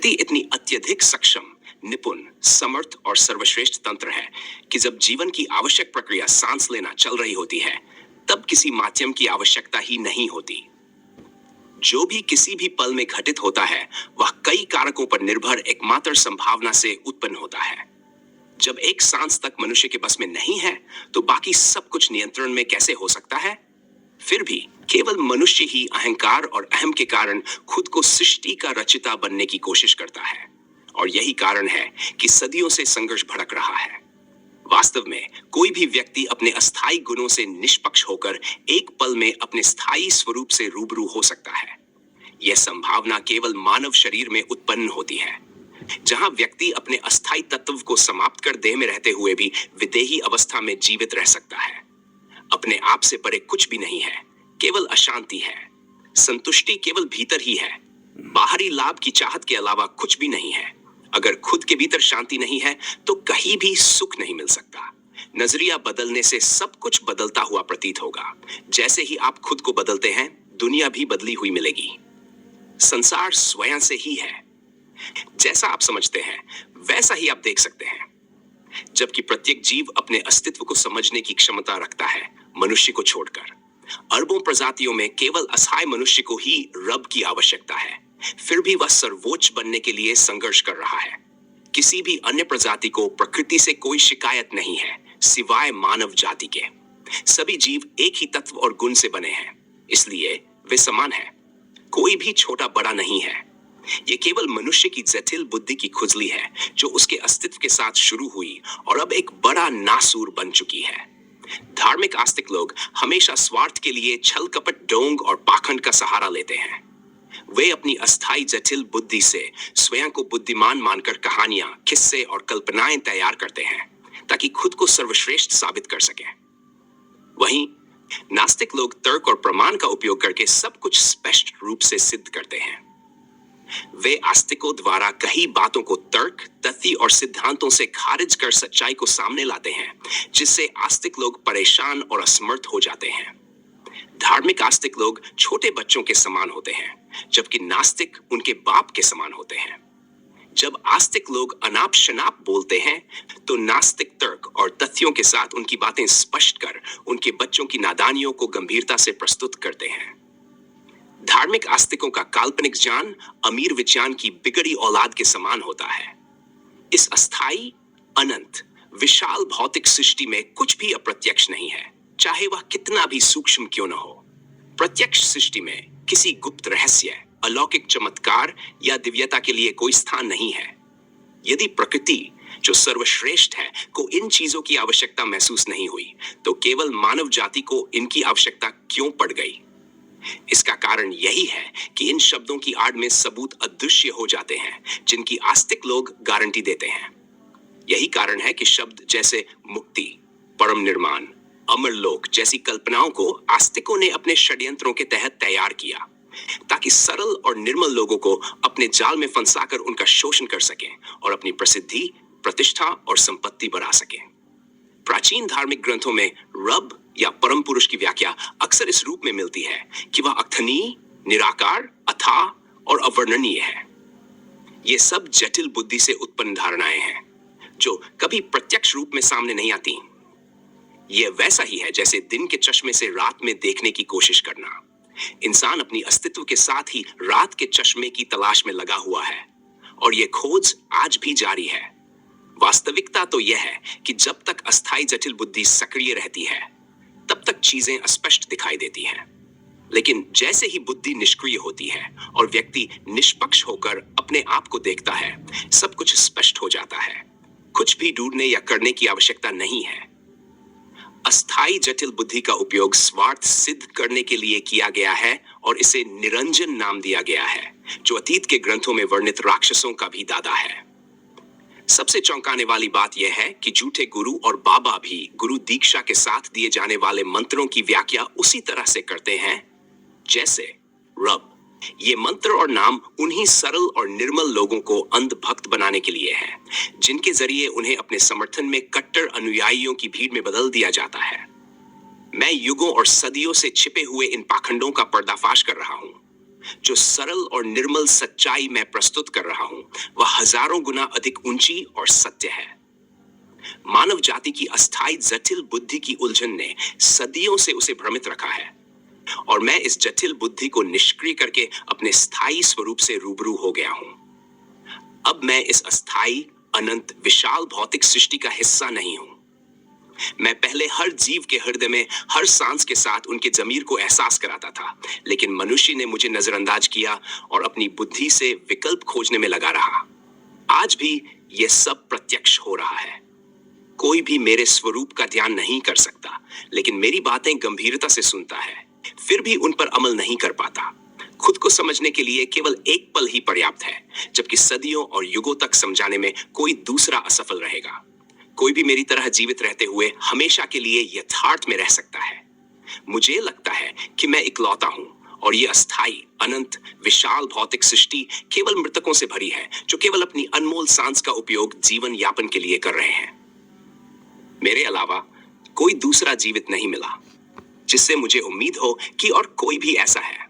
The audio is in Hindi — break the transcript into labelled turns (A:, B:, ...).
A: प्रकृति इतनी अत्यधिक सक्षम, निपुण, समर्थ और सर्वश्रेष्ठ तंत्र है कि जब जीवन की आवश्यक प्रक्रिया सांस लेना चल रही होती है, तब किसी माध्यम की आवश्यकता ही नहीं होती। जो भी किसी भी पल में घटित होता है, वह कई कारकों पर निर्भर एकमात्र संभावना से उत्पन्न होता है। जब एक सांस तक मनुष्य के बस में नहीं है, तो बाकी सब कुछ नियंत्रण में कैसे हो सकता है? फिर भी केवल मनुष्य ही अहंकार और अहम के कारण खुद को सृष्टि का रचिता बनने की कोशिश करता है, और यही कारण है कि सदियों से संघर्ष भड़क रहा है। वास्तव में कोई भी व्यक्ति अपने अस्थायी गुणों से निष्पक्ष होकर एक पल में अपने स्थायी स्वरूप से रूबरू हो सकता है। यह संभावना केवल मानव शरीर में उत्पन्न होती है, जहां व्यक्ति अपने अस्थायी तत्व को समाप्त कर देह में रहते हुए भी विदेही अवस्था में जीवित रह सकता है। अपने आप से परे कुछ भी नहीं है, केवल अशांति है। संतुष्टि केवल भीतर ही है, बाहरी लाभ की चाहत के अलावा कुछ भी नहीं है। अगर खुद के भीतर शांति नहीं है, तो कहीं भी सुख नहीं मिल सकता। नजरिया बदलने से सब कुछ बदलता हुआ प्रतीत होगा। जैसे ही आप खुद को बदलते हैं, दुनिया भी बदली हुई मिलेगी। संसार स्वयं से ही है। जैसा आप समझते हैं, वैसा ही आप देख सकते हैं। जबकि प्रत्येक जीव अपने अस्तित्व को समझने की क्षमता रखता है, मनुष्य को छोड़कर। अरबों प्रजातियों में केवल असहाय मनुष्य को ही रब की आवश्यकता है। फिर भी वह सर्वोच्च बनने के लिए संघर्ष कर रहा है। किसी भी अन्य प्रजाति को प्रकृति से कोई शिकायत नहीं है, सिवाय मानव जाति के। सभी जीव एक ही तत्व और गुण से बने हैं, इसलिए वे समान हैं। कोई भी छोटा बड़ा नहीं है। ये केवल मनुष्य की जटिल बुद्धि की खुजली है, जो उसके अस्तित्व के साथ शुरू हुई और अब एक बड़ा नासूर बन चुकी है। धार्मिक आस्तिक लोग हमेशा स्वार्थ के लिए छल कपट, ढोंग और पाखंड का सहारा लेते हैं। वे अपनी अस्थायी जटिल बुद्धि से स्वयं को बुद्धिमान मानकर कहानियां, किस्से और कल्पनाएं तैयार करते हैं, ताकि खुद को सर्वश्रेष्ठ साबित कर सकें। वहीं नास्तिक लोग तर्क और प्रमाण का उपयोग करके सब कुछ स्पष्ट रूप से सिद्ध करते हैं। वे आस्तिकों द्वारा कही बातों को तर्क, तथ्य और सिद्धांतों से खारिज कर सच्चाई को सामने लाते हैं, जिससे आस्तिक लोग परेशान और असमर्थ हो जाते हैं। धार्मिक आस्तिक लोग छोटे बच्चों के समान होते हैं, जबकि नास्तिक उनके बाप के समान होते हैं। जब आस्तिक लोग अनाप शनाप बोलते हैं, तो नास्तिक तर्क और तथ्यों के साथ उनकी बातें स्पष्ट कर उनके बच्चों की नादानियों को गंभीरता से प्रस्तुत करते हैं। धार्मिक आस्तिकों का काल्पनिक ज्ञान अमीर विज्ञान की बिगड़ी औलाद के समान होता है। इस अस्थाई, अनंत, विशाल भौतिक सृष्टि में कुछ भी अप्रत्यक्ष नहीं है, चाहे वह कितना भी सूक्ष्म क्यों न हो। प्रत्यक्ष सृष्टि में किसी गुप्त रहस्य, अलौकिक चमत्कार या दिव्यता के लिए कोई स्थान नहीं है। यदि प्रकृति, जो सर्वश्रेष्ठ है, को इन चीजों की आवश्यकता महसूस नहीं हुई, तो केवल मानव जाति को इनकी आवश्यकता क्यों पड़ गई? इसका कारण यही है कि इन शब्दों की आड़ में सबूत अदृश्य हो जाते हैं, जिनकी आस्तिक लोग गारंटी देते हैं। यही कारण है कि शब्द जैसे मुक्ति, परम निर्माण, अमरलोक जैसी कल्पनाओं को आस्तिकों ने अपने षड्यंत्रों के तहत तैयार किया, ताकि सरल और निर्मल लोगों को अपने जाल में फंसाकर उनका शोषण कर सकें और अपनी प्रसिद्धि, प्रतिष्ठा और संपत्ति बढ़ा सकें। प्राचीन धार्मिक ग्रंथों में रब या परम पुरुष की व्याख्या अक्सर इस रूप में मिलती है कि वह अर्थहीन, निराकार, अथाह और अवर्णनीय है। ये सब जटिल बुद्धि से उत्पन्न धारणाएं हैं, जो कभी प्रत्यक्ष रूप में सामने नहीं आती। यह वैसा ही है जैसे दिन के चश्मे से रात में देखने की कोशिश करना। इंसान अपनी अस्तित्व के साथ ही रात के चश्मे की तलाश में लगा हुआ है, और यह खोज आज भी जारी है। वास्तविकता तो यह है कि जब तक अस्थायी जटिल बुद्धि सक्रिय रहती है, तब तक चीजें अस्पष्ट दिखाई देती हैं। लेकिन जैसे ही बुद्धि निष्क्रिय होती है और व्यक्ति निष्पक्ष होकर अपने आप को देखता है, सब कुछ स्पष्ट हो जाता है। कुछ भी ढूंढने या करने की आवश्यकता नहीं है। अस्थायी जटिल बुद्धि का उपयोग स्वार्थ सिद्ध करने के लिए किया गया है, और इसे निरंजन नाम दिया गया है, जो अतीत के ग्रंथों में वर्णित राक्षसों का भी दादा है। सबसे चौंकाने वाली बात यह है कि झूठे गुरु और बाबा भी गुरु दीक्षा के साथ दिए जाने वाले मंत्रों की व्याख्या उसी तरह से करते हैं जैसे रब। ये मंत्र और नाम उन्हीं सरल और निर्मल लोगों को अंधभक्त बनाने के लिए है, जिनके जरिए उन्हें अपने समर्थन में कट्टर अनुयायियों की भीड़ में बदल दिया जाता है। मैं युगों और सदियों से छिपे हुए इन पाखंडों का पर्दाफाश कर रहा हूं, जो सरल और निर्मल सच्चाई मैं प्रस्तुत कर रहा हूं वह हजारों गुना अधिक ऊंची और सत्य है। मानव जाति की अस्थायी जटिल बुद्धि की उलझन ने सदियों से उसे भ्रमित रखा है और मैं इस जटिल बुद्धि को निष्क्रिय करके अपने स्थायी स्वरूप से रूबरू हो गया हूं। अब मैं इस अस्थायी अनंत विशाल भौतिक सृष्टि का हिस्सा नहीं हूं। मैं पहले हर जीव के हृदय में हर सांस के साथ उनके जमीर को एहसास कराता था, लेकिन मनुष्य ने मुझे नजरअंदाज किया और अपनी बुद्धि से विकल्प खोजने में लगा रहा। आज भी यह सब प्रत्यक्ष हो रहा है। कोई भी मेरे स्वरूप का ध्यान नहीं कर सकता, लेकिन मेरी बातें गंभीरता से सुनता है, फिर भी उन पर अमल नहीं कर पाता। खुद को समझने के लिए केवल एक पल ही पर्याप्त है, जबकि सदियों और युगों तक समझाने में कोई दूसरा असफल रहेगा। कोई भी मेरी तरह जीवित रहते हुए हमेशा के लिए यथार्थ में रह सकता है। मुझे लगता है कि मैं इकलौता हूं और ये अस्थाई अनंत विशाल भौतिक सृष्टि केवल मृतकों से भरी है, जो केवल अपनी अनमोल सांस का उपयोग जीवन यापन के लिए कर रहे हैं। मेरे अलावा कोई दूसरा जीवित नहीं मिला जिससे मुझे उम्मीद हो कि और कोई भी ऐसा है।